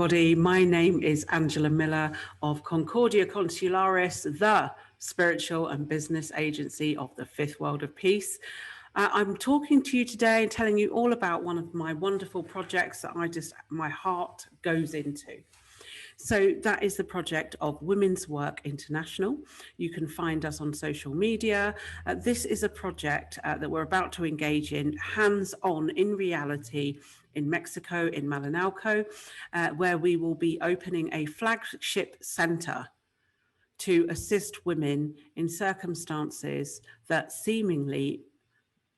everybody. My name is Angela Miller of Concordia Consularis, the spiritual and business agency of the Fifth World of Peace. I'm talking to you today and telling you all about one of my wonderful projects that my heart goes into. So that is the project of Women's Work International. You can find us on social media. This is a project that we're about to engage in hands-on in reality in Mexico, in Malinalco, where we will be opening a flagship center to assist women in circumstances that seemingly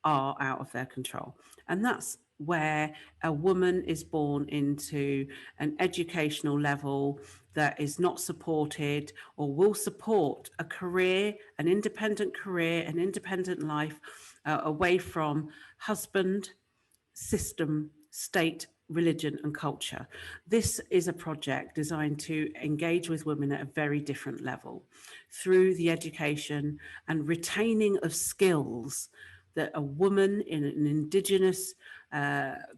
are out of their control. And that's where a woman is born into an educational level that is not supported or will support a career, an independent life away from husband, system, state, religion and culture. This is a project designed to engage with women at a very different level through the education and retaining of skills that a woman in an indigenous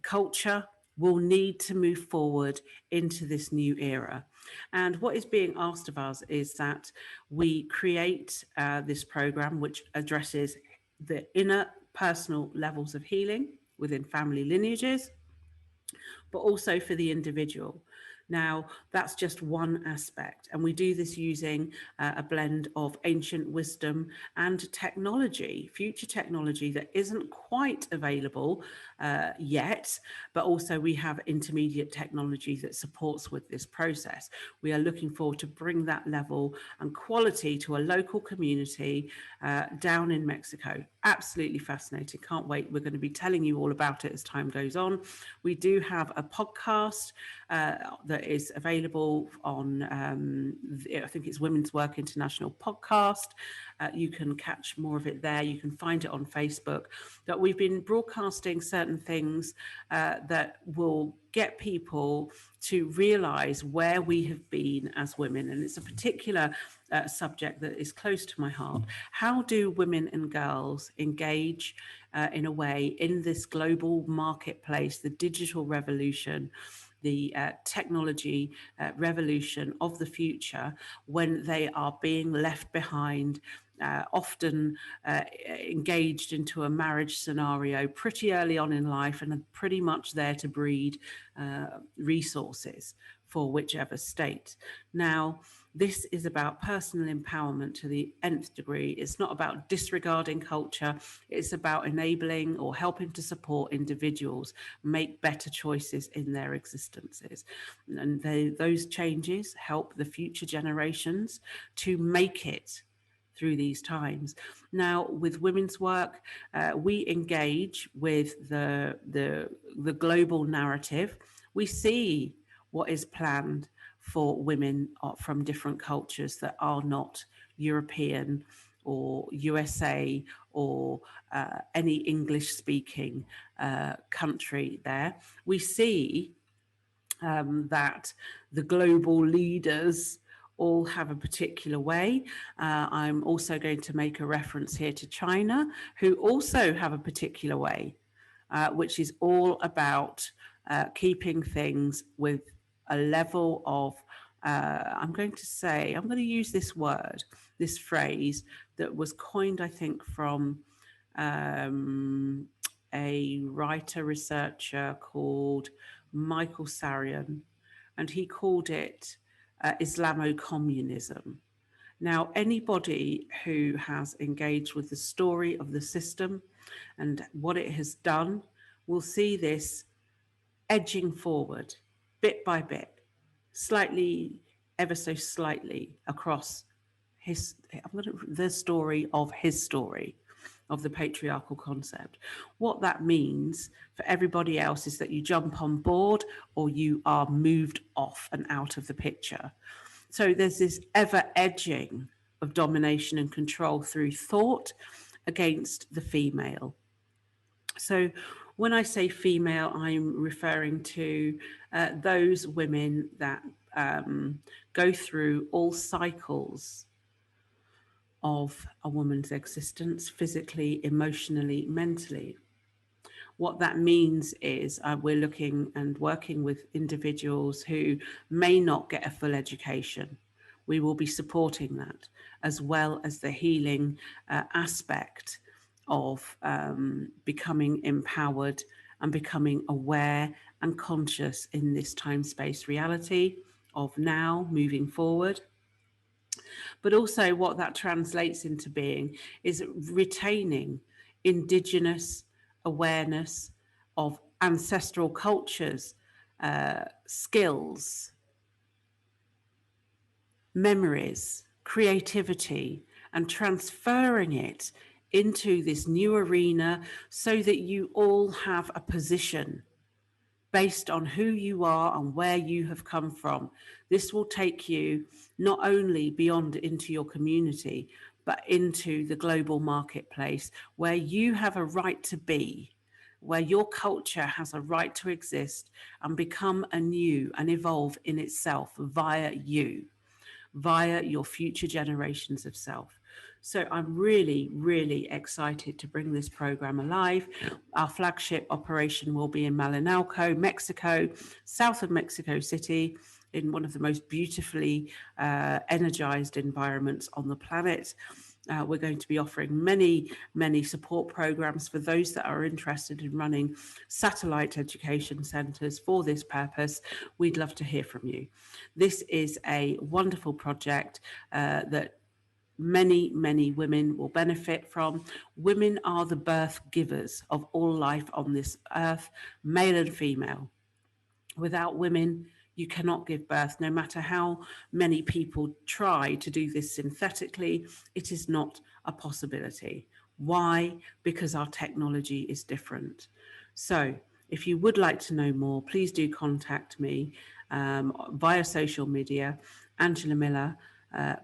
culture will need to move forward into this new era. And what is being asked of us is that we create this program which addresses the inner personal levels of healing within family lineages, but also for the individual. Now, that's just one aspect. And we do this using a blend of ancient wisdom and technology, future technology that isn't quite available yet, but also we have intermediate technology that supports with this process. We are looking forward to bring that level and quality to a local community down in Mexico. Absolutely fascinating. Can't wait. We're going to be telling you all about it as time goes on. We do have a podcast that is available on, I think it's Women's Work International podcast. You can catch more of it there. You can find it on Facebook. That we've been broadcasting certain things that will get people to realize where we have been as women. And it's a particular subject that is close to my heart. How do women and girls engage in a way in this global marketplace, the digital revolution, the technology revolution of the future, when they are being left behind, often engaged into a marriage scenario pretty early on in life and are pretty much there to breed resources for whichever state. Now, this is about personal empowerment to the nth degree. It's not about disregarding culture. It's about enabling or helping to support individuals make better choices in their existences. And those changes help the future generations to make it through these times. Now, with women's work, we engage with the global narrative. We see what is planned for women from different cultures that are not European or USA or any English-speaking country there. We see that the global leaders all have a particular way. I'm also going to make a reference here to China, who also have a particular way, which is all about keeping things with a level of, I'm going to use this word, this phrase that was coined, I think, from a writer, researcher called Michael Sarian, and he called it Islamo-communism. Now, anybody who has engaged with the story of the system and what it has done will see this edging forward bit by bit, slightly, ever so slightly across the story of the patriarchal concept. What that means for everybody else is that you jump on board or you are moved off and out of the picture. So there's this ever edging of domination and control through thought against the female. So when I say female, I'm referring to those women that go through all cycles of a woman's existence, physically, emotionally, mentally. What that means is we're looking and working with individuals who may not get a full education. We will be supporting that, as well as the healing aspect of becoming empowered and becoming aware and conscious in this time-space reality of now moving forward. But also what that translates into being is retaining Indigenous awareness of ancestral cultures, skills, memories, creativity, and transferring it into this new arena so that you all have a position based on who you are and where you have come from. This will take you not only beyond into your community, but into the global marketplace where you have a right to be, where your culture has a right to exist and become anew and evolve in itself via you, via your future generations of self. So I'm really, really excited to bring this program alive. Our flagship operation will be in Malinalco, Mexico, south of Mexico City, in one of the most beautifully energized environments on the planet. We're going to be offering many, many support programs for those that are interested in running satellite education centres for this purpose. We'd love to hear from you. This is a wonderful project that many, many women will benefit from. Women are the birth givers of all life on this earth, male and female. Without women, you cannot give birth. No matter how many people try to do this synthetically, it is not a possibility. Why? Because our technology is different. So if you would like to know more, please do contact me via social media. Angela Miller,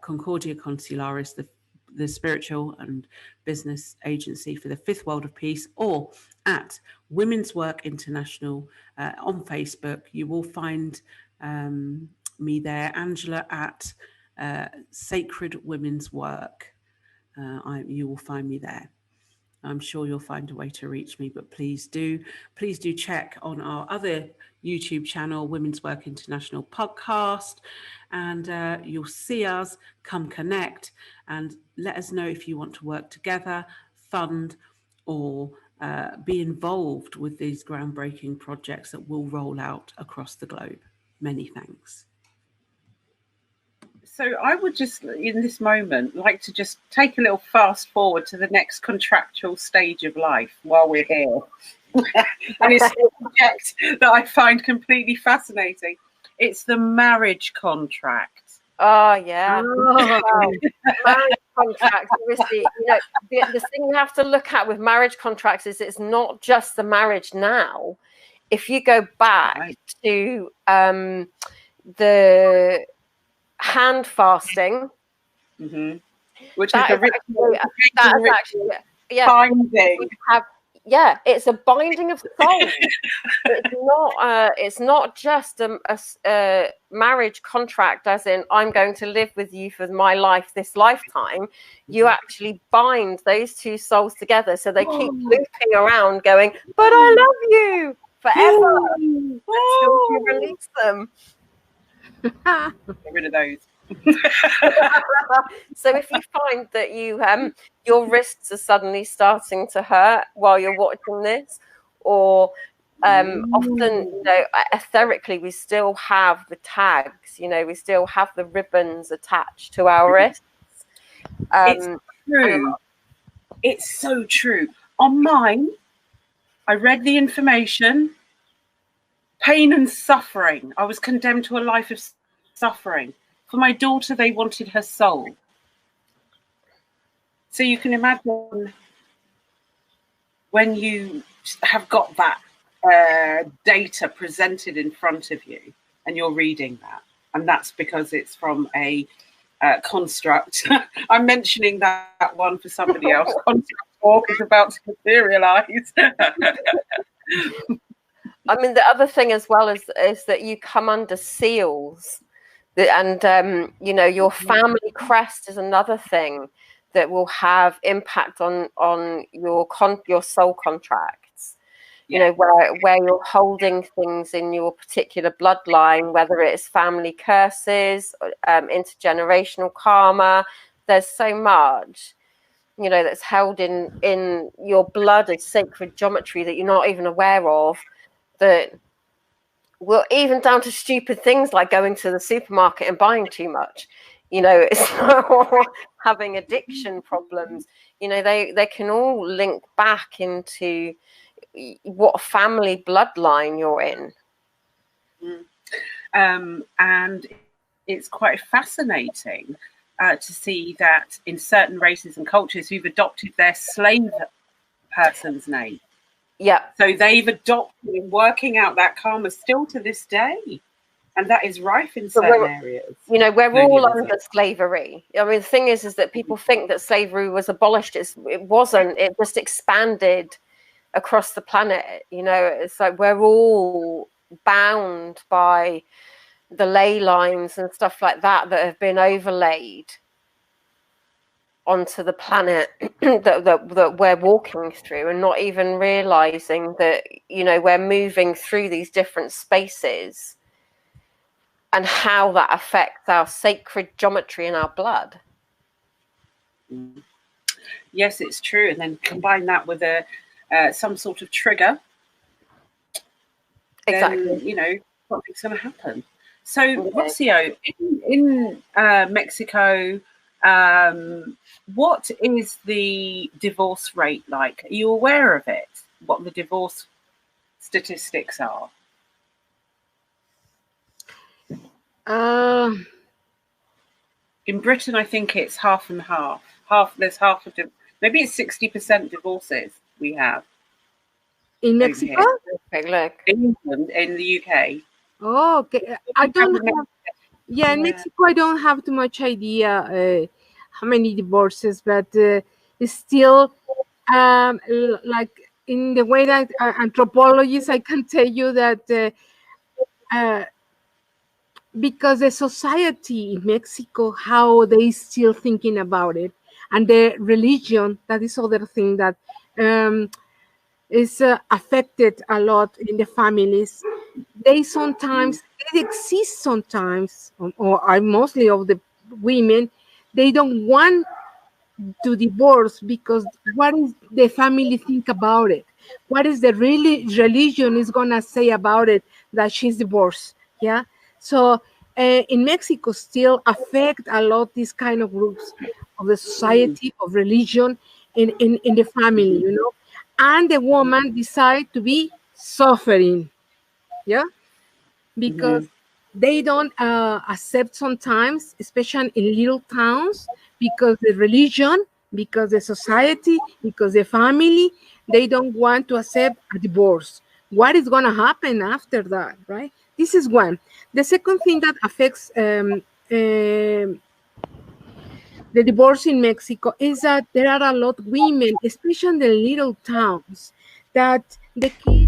Concordia Consularis, the spiritual and business agency for the Fifth World of Peace, or at Women's Work International on Facebook. You will find me there, Angela at Sacred Women's Work. You will find me there. I'm sure you'll find a way to reach me, but please do check on our other YouTube channel, Women's Work International podcast, and you'll see us. Come connect and let us know if you want to work together, fund, or be involved with these groundbreaking projects that will roll out across the globe. Many thanks. So I would just, in this moment, like to just take a little fast forward to the next contractual stage of life while we're here. And it's a subject that I find completely fascinating. It's the marriage contract. Oh, yeah. Oh. Marriage contracts, obviously, you know, the thing you have to look at with marriage contracts is it's not just the marriage now. If you go back to the hand fasting, which is the actually binding. It's a binding of souls. It's not just a marriage contract, as in I'm going to live with you for my life, this lifetime. You actually bind those two souls together, so they keep looping around, going, "But I love you forever," until you release them. Get rid of those. So if you find that your wrists are suddenly starting to hurt while you're watching this, or often, you know, etherically we still have the tags, you know, we still have the ribbons attached to our wrists. It's true. It's so true. On mine, I read the information. Pain and suffering. I was condemned to a life of suffering. For my daughter, they wanted her soul. So you can imagine when you have got that data presented in front of you and you're reading that, and that's because it's from a construct. I'm mentioning that one for somebody else. Construct talk is about to materialize. I mean, the other thing as well is that you come under seals. And, you know, your family crest is another thing that will have impact on your soul contracts. you know, where you're holding things in your particular bloodline, whether it's family curses, intergenerational karma. There's so much, you know, that's held in your blood as sacred geometry that you're not even aware of, that will, even down to stupid things like going to the supermarket and buying too much, you know, it's having addiction problems, you know, they can all link back into what family bloodline you're in. And it's quite fascinating to see that in certain races and cultures who've adopted their slave person's name. Yeah. So they've adopted working out that karma still to this day. And that is rife in certain areas. You know, we're all under slavery. I mean, the thing is that people think that slavery was abolished. It wasn't. It just expanded across the planet. You know, it's like we're all bound by the ley lines and stuff like that have been overlaid onto the planet that we're walking through, and not even realizing that, you know, we're moving through these different spaces and how that affects our sacred geometry in our blood. Yes, it's true. And then combine that with some sort of trigger. Exactly. Then, you know, something's going to happen. So, Rocio, in Mexico, what is the divorce rate like? Are you aware of it? What the divorce statistics are? In Britain, I think it's half and half. There's half of maybe it's 60% divorces we have. In Mexico? In England, in the UK. Oh, okay. I don't have. Yeah, in Mexico, I don't have too much idea how many divorces, but it's still like in the way that anthropologists, I can tell you that because the society in Mexico, how they still thinking about it, and the religion, that is other thing that is affected a lot in the families. They exist sometimes, or mostly of the women, they don't want to divorce because what is the family think about it? What is the religion is gonna say about it that she's divorced? Yeah. So in Mexico, still affect a lot these kind of groups of the society, of religion in the family, you know, and the woman decide to be suffering, yeah, because they don't accept sometimes, especially in little towns, because the religion, because the society, because the family, they don't want to accept a divorce. What is going to happen after that, right? This is one. The second thing that affects the divorce in Mexico is that there are a lot of women, especially in the little towns, that the kids